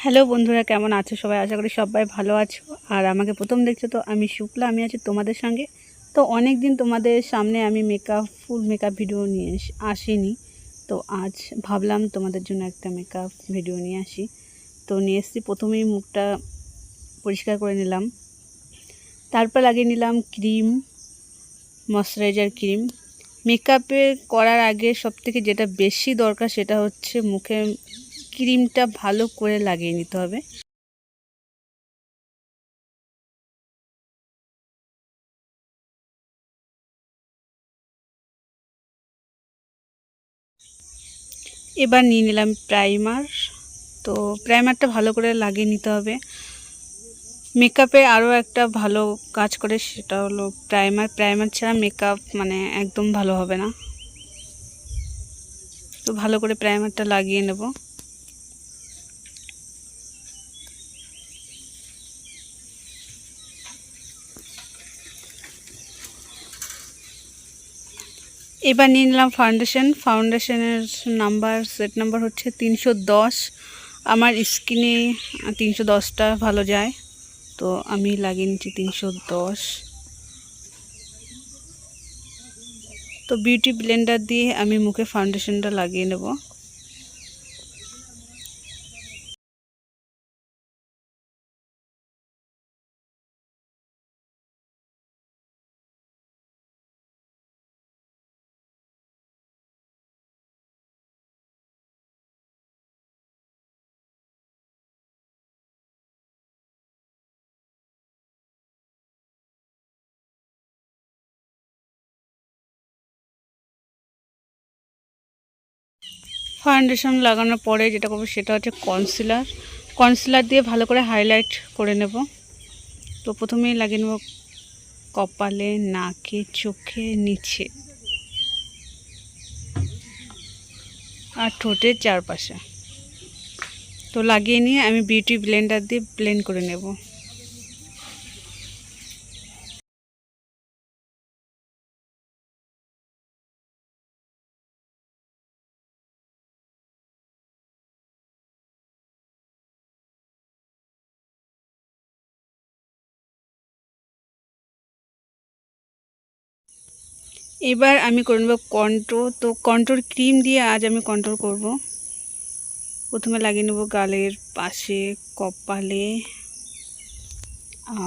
Hello বন্ধুরা, কেমন আছো সবাই? আশা করি সবাই ভালো আছো। আর আমাকে প্রথম দেখছো তো আমি শুক্লা, আমি আছি তোমাদের সঙ্গে। তো অনেক দিন তোমাদের সামনে আমি ফুল মেকআপ ভিডিও নিয়ে আসিনি। তো আজ ভাবলাম তোমাদের জন্য একটা মেকআপ ভিডিও নিয়ে আসি। তো নিয়ে এসেছি, প্রথমেই মুখটা পরিষ্কার করে নিলাম, তারপর লাগিয়ে নিলাম ক্রিম, ময়শ্চারাইজার ক্রিম। মেকআপে করার আগে সবথেকে যেটা বেশি দরকার সেটা হচ্ছে মুখে ক্রিমটা ভালো করে লাগিয়ে নিতে হবে। এবার নিয়ে নিলাম প্রাইমার। তো প্রাইমারটা ভালো করে লাগিয়ে নিতে হবে। মেকআপে আরও একটা ভালো কাজ করে, সেটা হলো প্রাইমার ছাড়া মেকআপ মানে একদম ভালো হবে না। তো ভালো করে প্রাইমারটা লাগিয়ে নেব। এবার নিয়ে নিলাম ফাউন্ডেশনের সেট নাম্বার হচ্ছে 310। আমার স্কিনে 310টা ভালো যায়, তো আমি লাগিয়ে নিচ্ছি 310। তো বিউটি ব্লেন্ডার দিয়ে আমি মুখে ফাউন্ডেশনটা লাগিয়ে নেব। ফাউন্ডেশন লাগানোর পরে যেটা করবো সেটা হচ্ছে কনসিলার দিয়ে ভালো করে হাইলাইট করে নেব। তো প্রথমেই লাগিয়ে নেব কপালে, নাকে, চোখে নিচে আর ঠোঁটের চারপাশে। তো লাগিয়ে নিয়ে আমি বিউটি ব্লেন্ডার দিয়ে ব্লেন্ড করে নেব। এবার আমি করে নেব কন্ট্রোর। তো কন্ট্রোর ক্রিম দিয়ে আজ আমি কন্ট্রোল করব। প্রথমে লাগিয়ে নেব গালের পাশে, কপালে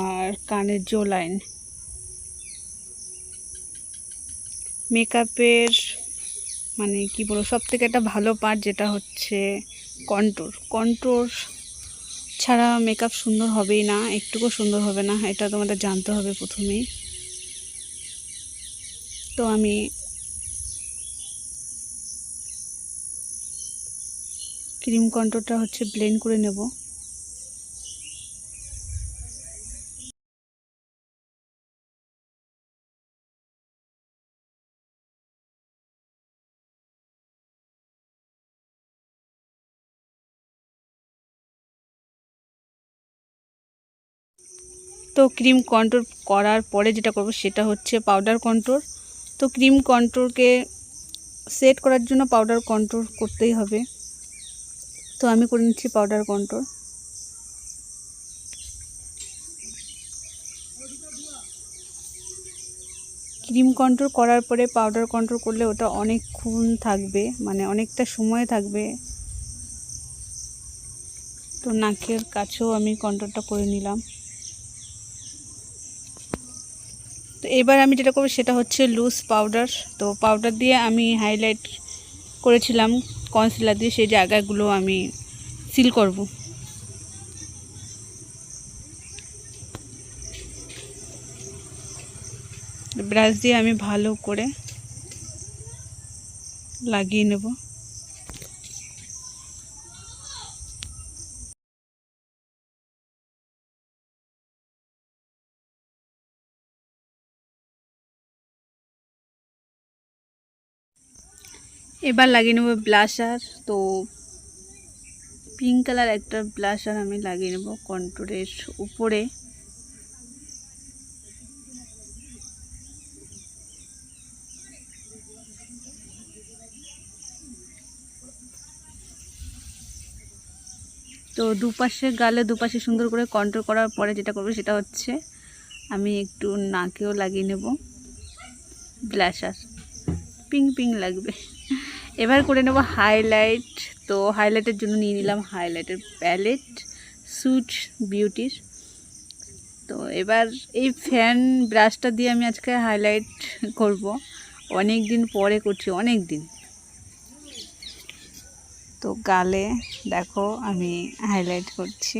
আর কানের জো লাইন। মেকআপের মানে কি বলবো, সব থেকে একটা ভালো পার্ট যেটা হচ্ছে কন্ট্রোর ছাড়া মেকআপ সুন্দর হবেই না, একটুকু সুন্দর হবে না, এটা তোমাদের জানতে হবে প্রথমেই। তো আমি ক্রিম কন্ট্রোরটা হচ্ছে ব্লেন্ড করে নেব। তো ক্রিম কন্ট্রোর করার পরে যেটা করব সেটা হচ্ছে পাউডার কন্ট্রোর। তো ক্রিম কন্ট্রোরকে সেট করার জন্য পাউডার কন্ট্রোর করতেই হবে। তো আমি করে নিচ্ছি পাউডার কন্ট্রোর। ক্রিম কন্ট্রোল করার পরে পাউডার কন্ট্রোল করলে ওটা অনেকক্ষণ থাকবে, মানে অনেকটা সময় থাকবে। তো নাকের কাছেও আমি কন্ট্রোলটা করে নিলাম। তো এবার আমি যেটা করব সেটা হচ্ছে লুজ পাউডার। তো পাউডার দিয়ে আমি হাইলাইট করেছিলাম কনসিলার দিয়ে, সেই জায়গাগুলো আমি সিল করব। ব্রাশ দিয়ে আমি ভালো করে লাগিয়ে নেব। এবার লাগিয়ে নেব ব্লাশার। তো পিঙ্ক কালার একটা ব্লাশার আমি লাগিয়ে নেব কন্ট্রোরের উপরে। তো দুপাশে গালে দুপাশে সুন্দর করে কন্ট্রোল করার পরে যেটা করবো সেটা হচ্ছে আমি একটু নাকেও লাগিয়ে নেব ব্লাশার, পিঙ্ক পিঙ্ক লাগবে। এবার করে নেব হাইলাইট। তো হাইলাইটের জন্য নিয়ে নিলাম হাইলাইটের প্যালেট সুট বিউটির। তো এবার এই ফ্যান ব্রাশটা দিয়ে আমি আজকে হাইলাইট করব, অনেক দিন পরে করছি, অনেক দিন। তো গালে দেখো আমি হাইলাইট করছি।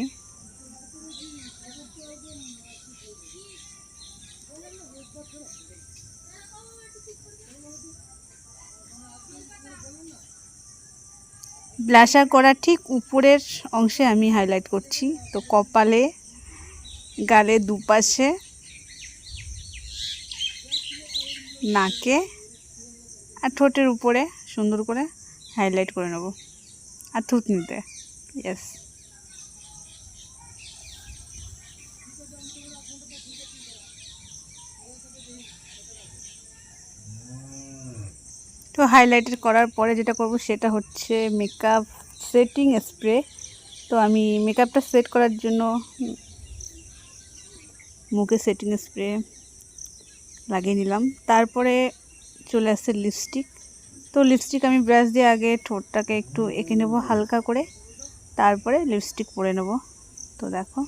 ব্লাশার করার ঠিক উপরের অংশে আমি হাইলাইট করছি। তো কপালে, গালে দুপাশে, নাকে আর ঠোঁটের উপরে সুন্দর করে হাইলাইট করে নেব, আর থুতনিতে। ইয়েস। তো হাইলাইটার করার পরে যেটা করব সেটা হচ্ছে মেকআপ সেটিং স্প্রে। তো আমি মেকআপটা সেট করার জন্য মুখে সেটিং স্প্রে লাগিয়ে নিলাম। তারপরে চলে আসছে লিপস্টিক। তো লিপস্টিক আমি ব্রাশ দিয়ে আগে ঠোঁটটাকে একটু এঁকে নেব হালকা করে, তারপরে লিপস্টিক পরে নেব। তো দেখো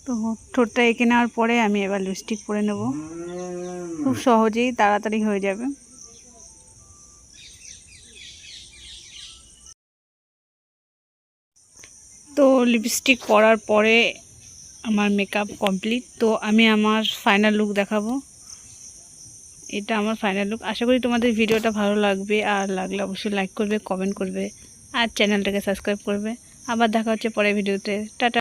তো ঠোঁটটা এঁকে নেওয়ার পরে আমি এবার লিপস্টিক পরে নেব, খুব সহজেই তাড়াতাড়ি হয়ে যাবে। তো লিপস্টিক পরার পরে আমার মেকআপ কমপ্লিট। তো আমি আমার ফাইনাল লুক দেখাবো। এটা আমার ফাইনাল লুক। আশা করি তোমাদের ভিডিওটা ভালো লাগবে, আর লাগলে অবশ্যই লাইক করবে, কমেন্ট করবে, আর চ্যানেলটাকে সাবস্ক্রাইব করবে। আবার দেখা হচ্ছে পরের ভিডিওতে। টাটা।